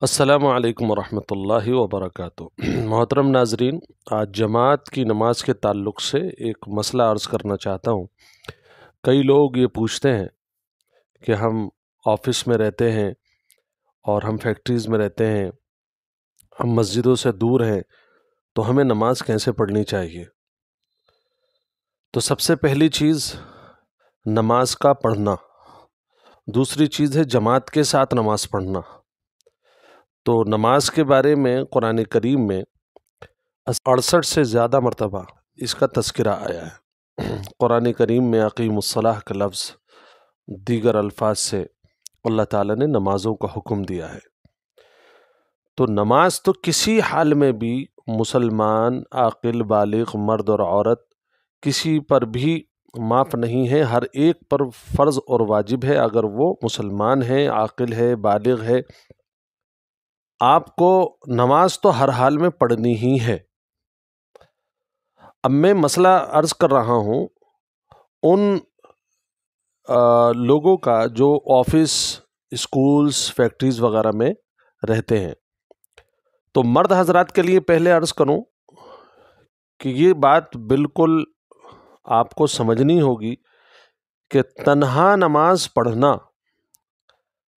السلام علیکم ورحمۃ اللہ وبرکاتہ۔ محترم ناظرین، آج جماعت کی نماز کے تعلق سے ایک مسئلہ عرض کرنا چاہتا ہوں۔ کئی لوگ یہ پوچھتے ہیں کہ ہم آفس میں رہتے ہیں اور ہم فیکٹریز میں رہتے ہیں، ہم مسجدوں سے دور ہیں، تو ہمیں نماز کیسے پڑھنی چاہیے؟ تو سب سے پہلی چیز نماز کا پڑھنا، دوسری چیز ہے جماعت کے ساتھ نماز پڑھنا۔ تو نماز کے بارے میں قرآن کریم میں 68 سے زیادہ مرتبہ اس کا تذکرہ آیا ہے۔ قرآن کریم میں اقیم الصلاۃ کا لفظ دیگر الفاظ سے اللہ تعالیٰ نے نمازوں کا حکم دیا ہے۔ تو نماز تو کسی حال میں بھی مسلمان، عاقل، بالغ، مرد اور عورت کسی پر بھی معاف نہیں ہے، ہر ایک پر فرض اور واجب ہے۔ اگر وہ مسلمان ہے، عاقل ہے، بالغ ہے، آپ کو نماز تو ہر حال میں پڑھنی ہی ہے۔ اب میں مسئلہ عرض کر رہا ہوں ان لوگوں کا جو آفس، اسکولز، فیکٹریز وغیرہ میں رہتے ہیں۔ تو مرد حضرات کے لیے پہلے عرض کروں کہ یہ بات بالکل آپ کو سمجھنی ہوگی کہ تنہا نماز پڑھنا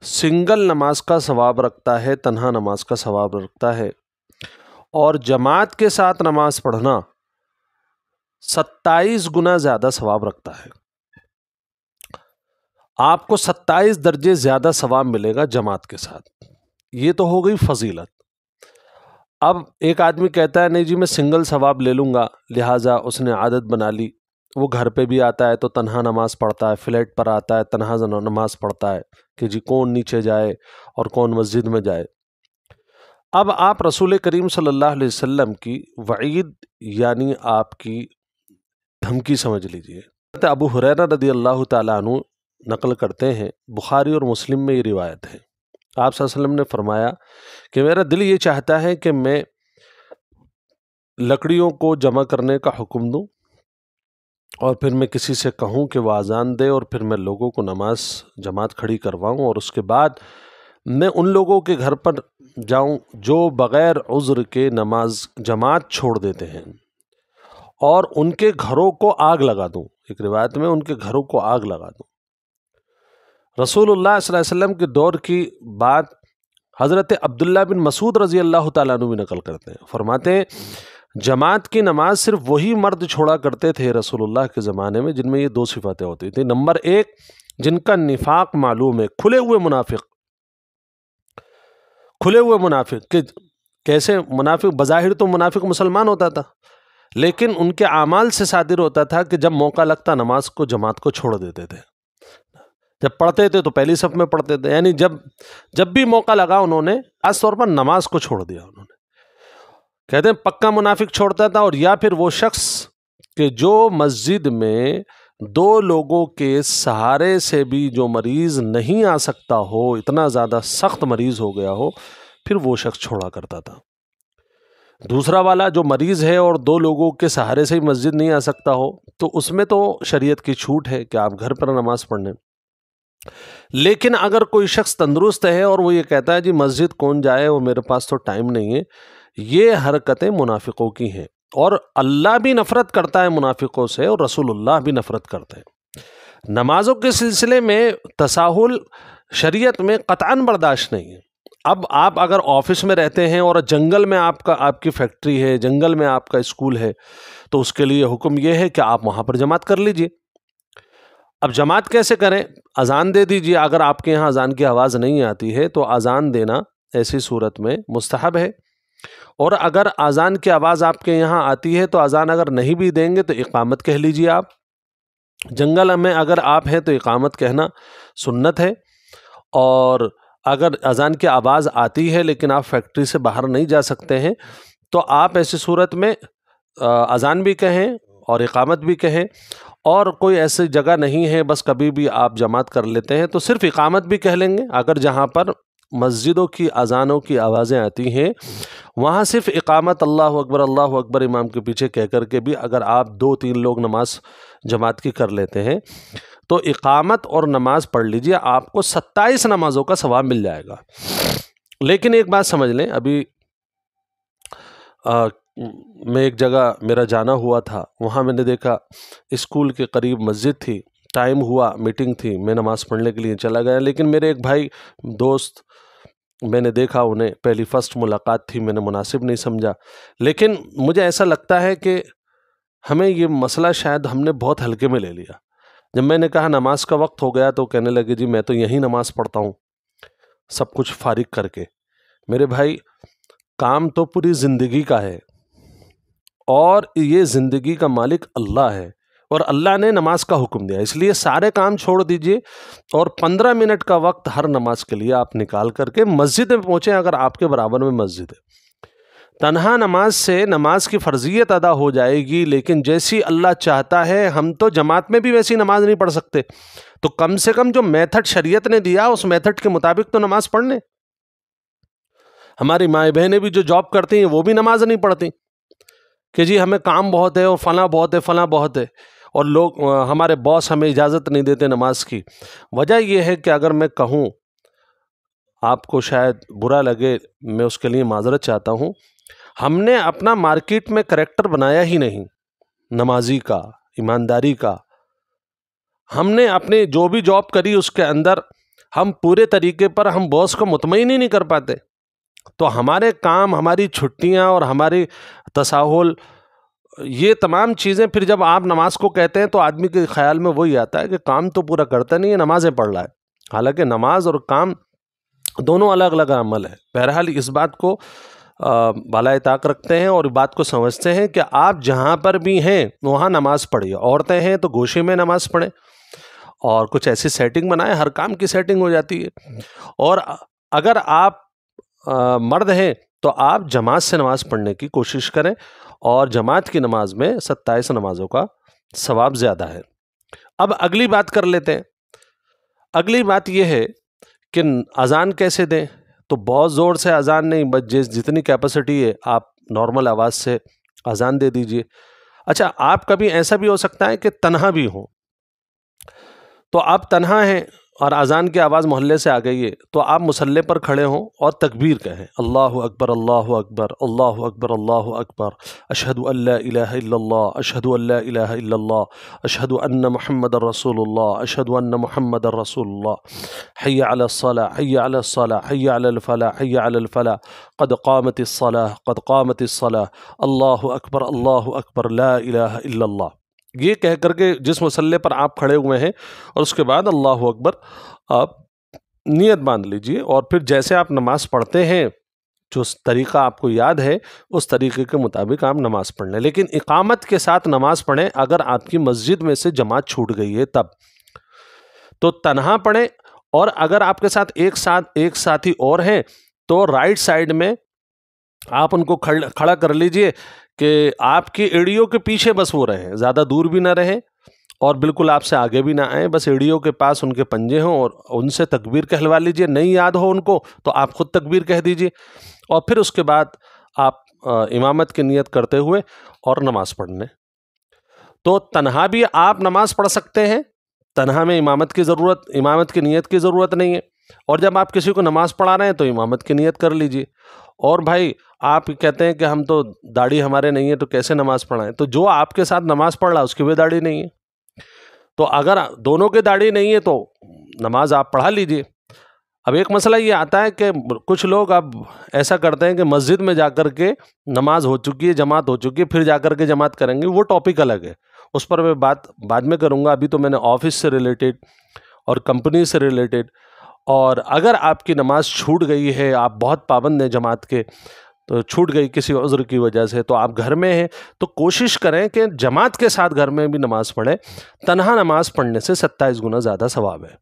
سنگل نماز کا ثواب رکھتا ہے، تنہا نماز کا ثواب رکھتا ہے، اور جماعت کے ساتھ نماز پڑھنا 27 گنا زیادہ ثواب رکھتا ہے۔ آپ کو 27 درجے زیادہ ثواب ملے گا جماعت کے ساتھ۔ یہ تو ہو گئی فضیلت۔ اب ایک آدمی کہتا ہے نہیں جی میں سنگل ثواب لے لوں گا، لہٰذا اس نے عادت بنا لی، وہ گھر پہ بھی آتا ہے تو تنہا نماز پڑھتا ہے، فلیٹ پر آتا ہے تنہا نماز پڑھتا ہے کہ جی کون نیچے جائے اور کون مسجد میں جائے۔ اب آپ رسول کریم صلی اللہ علیہ وسلم کی وعید یعنی آپ کی دھمکی سمجھ لیجئے۔ ابو ہریرہ رضی اللہ تعالیٰ عنہ نقل کرتے ہیں، بخاری اور مسلم میں یہ روایت ہے، آپ صلی اللہ علیہ وسلم نے فرمایا کہ میرا دل یہ چاہتا ہے کہ میں لکڑیوں کو جمع کرنے کا حکم دوں اور پھر میں کسی سے کہوں کہ وہ اذان دے، اور پھر میں لوگوں کو نماز جماعت کھڑی کرواؤں، اور اس کے بعد میں ان لوگوں کے گھر پر جاؤں جو بغیر عذر کے نماز جماعت چھوڑ دیتے ہیں، اور ان کے گھروں کو آگ لگا دوں۔ ایک روایت میں ان کے گھروں کو آگ لگا دوں۔ رسول اللہ صلی اللہ علیہ وسلم کے دور کی بات حضرت عبداللہ بن مسعود رضی اللہ تعالیٰ عنہ بھی نقل کرتے ہیں، فرماتے ہیں جماعت کی نماز صرف وہی مرد چھوڑا کرتے تھے رسول اللہ کے زمانے میں جن میں یہ دو صفتیں ہوتی تھیں۔ نمبر ایک، جن کا نفاق معلوم ہے، کھلے ہوئے منافق کہ کیسے منافق؟ بظاہر تو منافق مسلمان ہوتا تھا، لیکن ان کے اعمال سے صادر ہوتا تھا کہ جب موقع لگتا نماز کو، جماعت کو چھوڑ دیتے تھے۔ جب پڑھتے تھے تو پہلی صف میں پڑھتے تھے، یعنی جب بھی موقع لگا انہوں نے خاص طور پر نماز کو چھوڑ دیا۔ انہوں نے کہتے ہیں پکا منافق چھوڑتا تھا، اور یا پھر وہ شخص کہ جو مسجد میں دو لوگوں کے سہارے سے بھی جو مریض نہیں آ سکتا ہو، اتنا زیادہ سخت مریض ہو گیا ہو، پھر وہ شخص چھوڑا کرتا تھا۔ دوسرا والا جو مریض ہے اور دو لوگوں کے سہارے سے ہی مسجد نہیں آ سکتا ہو، تو اس میں تو شریعت کی چھوٹ ہے کہ آپ گھر پر نماز پڑھنے۔ لیکن اگر کوئی شخص تندرست ہے اور وہ یہ کہتا ہے جی مسجد کون جائے اور میرے پاس تو ٹائم نہیں ہے، یہ حرکتیں منافقوں کی ہیں، اور اللہ بھی نفرت کرتا ہے منافقوں سے، اور رسول اللہ بھی نفرت کرتے ہیں۔ نمازوں کے سلسلے میں تساہل شریعت میں قطعاً برداشت نہیں ہے۔ اب آپ اگر آفس میں رہتے ہیں اور جنگل میں آپ کی فیکٹری ہے، جنگل میں آپ کا اسکول ہے، تو اس کے لیے حکم یہ ہے کہ آپ وہاں پر جماعت کر لیجئے۔ اب جماعت کیسے کریں؟ اذان دے دیجئے۔ اگر آپ کے یہاں اذان کی آواز نہیں آتی ہے تو اذان دینا ایسی صورت میں مستحب ہے، اور اگر اذان کی آواز آپ کے یہاں آتی ہے تو اذان اگر نہیں بھی دیں گے تو اقامت کہہ لیجئے۔ آپ جنگل میں اگر آپ ہیں تو اقامت کہنا سنت ہے، اور اگر اذان کی آواز آتی ہے لیکن آپ فیکٹری سے باہر نہیں جا سکتے ہیں تو آپ ایسی صورت میں اذان بھی کہیں اور اقامت بھی کہیں، اور کوئی ایسی جگہ نہیں ہے بس کبھی بھی آپ جماعت کر لیتے ہیں تو صرف اقامت بھی کہہ لیں گے۔ اگر جہاں پر مسجدوں کی اذانوں کی آوازیں آتی ہیں وہاں صرف اقامت اللہ اکبر امام کے پیچھے کہہ کر کے بھی اگر آپ 2-3 لوگ نماز جماعت کی کر لیتے ہیں تو اقامت اور نماز پڑھ لیجئے، آپ کو 27 نمازوں کا ثواب مل جائے گا۔ لیکن ایک بات سمجھ لیں، ابھی میں ایک جگہ میرا جانا ہوا تھا، وہاں میں نے دیکھا اسکول کے قریب مسجد تھی، ٹائم ہوا، میٹنگ تھی، میں نماز پڑھنے کے لیے چلا گیا، لیکن میرے ایک بھائی دوست، میں نے دیکھا انہیں، پہلی فرسٹ ملاقات تھی، میں نے مناسب نہیں سمجھا، لیکن مجھے ایسا لگتا ہے کہ ہمیں یہ مسئلہ شاید ہم نے بہت ہلکے میں لے لیا۔ جب میں نے کہا نماز کا وقت ہو گیا تو کہنے لگے جی میں تو یہیں نماز پڑھتا ہوں سب کچھ فارغ کر کے۔ میرے بھائی، کام تو پوری زندگی کا ہے، اور یہ زندگی کا مالک اللہ ہے، اور اللہ نے نماز کا حکم دیا، اس لیے سارے کام چھوڑ دیجئے اور 15 منٹ کا وقت ہر نماز کے لیے آپ نکال کر کے مسجد میں پہنچیں، اگر آپ کے برابر میں مسجد ہے۔ تنہا نماز سے نماز کی فرضیت ادا ہو جائے گی، لیکن جیسی اللہ چاہتا ہے، ہم تو جماعت میں بھی ویسی نماز نہیں پڑھ سکتے، تو کم سے کم جو میتھڈ شریعت نے دیا اس میتھڈ کے مطابق تو نماز پڑھ لیں۔ ہماری مائیں بہنیں بھی جو جاب کرتی ہیں وہ بھی نماز نہیں پڑھتی کہ جی ہمیں کام بہت ہے اور فلاں بہت ہے، فلاں بہت ہے، اور لوگ ہمارے باس ہمیں اجازت نہیں دیتے نماز کی۔ وجہ یہ ہے کہ اگر میں کہوں، آپ کو شاید برا لگے، میں اس کے لیے معذرت چاہتا ہوں، ہم نے اپنا مارکیٹ میں کریکٹر بنایا ہی نہیں نمازی کا، ایمانداری کا۔ ہم نے اپنی جو بھی جاب کری اس کے اندر ہم پورے طریقے پر ہم باس کو مطمئن ہی نہیں کر پاتے، تو ہمارے کام، ہماری چھٹیاں اور ہماری تساہل، یہ تمام چیزیں پھر جب آپ نماز کو کہتے ہیں تو آدمی کے خیال میں وہی آتا ہے کہ کام تو پورا کرتا نہیں ہے، نمازیں پڑھ رہا ہے، حالانکہ نماز اور کام دونوں الگ الگ عمل ہے۔ بہرحال اس بات کو بالائے طاق رکھتے ہیں اور بات کو سمجھتے ہیں کہ آپ جہاں پر بھی ہیں وہاں نماز پڑھیے۔ عورتیں ہیں تو گوشے میں نماز پڑھیں، اور کچھ ایسی سیٹنگ بنائیں، ہر کام کی سیٹنگ ہو جاتی ہے۔ اور اگر آپ مرد ہیں تو آپ جماعت سے نماز پڑھنے کی کوشش کریں، اور جماعت کی نماز میں 27 نمازوں کا ثواب زیادہ ہے۔ اب اگلی بات کر لیتے ہیں۔ اگلی بات یہ ہے کہ اذان کیسے دیں؟ تو بہت زور سے اذان نہیں، بس جتنی کیپیسٹی ہے آپ نارمل آواز سے اذان دے دیجئے۔ اچھا، آپ کبھی ایسا بھی ہو سکتا ہے کہ تنہا بھی ہوں، تو آپ تنہا ہیں اور اذان کی آواز محلے سے آ گئی ہے، تو آپ مصلی پر کھڑے ہوں اور تکبیر کہیں، اللہ اکبر اللہ اکبر اللہ اکبر اللہ اکبر، اشہد ان لا الہ الا اللہ اشہد ان لا الہ الا اللہ اشہد ان محمد رسول اللہ اشہد ان محمد رسول اللہ، حی علی الصلاۃ حی علی الصلاۃ حی علی الفلاح حی علی الفلاح، قد قامت الصلاۃ قد قامت الصلاۃ، اللہ اکبر لا الہ الا اللہ۔ یہ کہہ کر کے جس مصلی پر آپ کھڑے ہوئے ہیں، اور اس کے بعد اللہ اکبر آپ نیت باندھ لیجئے، اور پھر جیسے آپ نماز پڑھتے ہیں، جو طریقہ آپ کو یاد ہے اس طریقے کے مطابق آپ نماز پڑھ لیں، لیکن اقامت کے ساتھ نماز پڑھیں۔ اگر آپ کی مسجد میں سے جماعت چھوٹ گئی ہے تب تو تنہا پڑھیں، اور اگر آپ کے ساتھ ایک ساتھی اور ہیں تو رائٹ سائڈ میں آپ ان کو کھڑا کر لیجئے کہ آپ کی ایڑیوں کے پیچھے بس وہ رہیں، زیادہ دور بھی نہ رہیں اور بالکل آپ سے آگے بھی نہ آئیں، بس ایڑیوں کے پاس ان کے پنجے ہوں، اور ان سے تکبیر کہلوا لیجئے۔ نہیں یاد ہو ان کو تو آپ خود تکبیر کہہ دیجئے، اور پھر اس کے بعد آپ امامت کی نیت کرتے ہوئے اور نماز پڑھ لیں۔ تو تنہا بھی آپ نماز پڑھ سکتے ہیں، تنہا میں امامت کی نیت کی ضرورت نہیں ہے، اور جب آپ کسی کو نماز پڑھا رہے ہیں تو امامت کی نیت کر لیجئے۔ اور بھائی آپ کہتے ہیں کہ ہم تو داڑھی ہمارے نہیں ہے تو کیسے نماز پڑھائیں، تو جو آپ کے ساتھ نماز پڑھ رہا ہے اس کی بھی داڑھی نہیں ہے، تو اگر دونوں کے داڑھی نہیں ہے تو نماز آپ پڑھا لیجئے۔ اب ایک مسئلہ یہ آتا ہے کہ کچھ لوگ اب ایسا کرتے ہیں کہ مسجد میں جا کر کے نماز ہو چکی ہے، جماعت ہو چکی ہے، پھر جا کر کے جماعت کریں گے، وہ ٹاپک الگ ہے، اس پر میں بات بعد میں کروں گا۔ ابھی تو میں نے آفس سے ریلیٹڈ اور کمپنی سے ریلیٹڈ، اور اگر آپ کی نماز چھوٹ گئی ہے، آپ بہت پابند ہیں جماعت کے، تو چھوٹ گئی کسی عذر کی وجہ سے، تو آپ گھر میں ہیں تو کوشش کریں کہ جماعت کے ساتھ گھر میں بھی نماز پڑھیں۔ تنہا نماز پڑھنے سے 27 گنا زیادہ ثواب ہے۔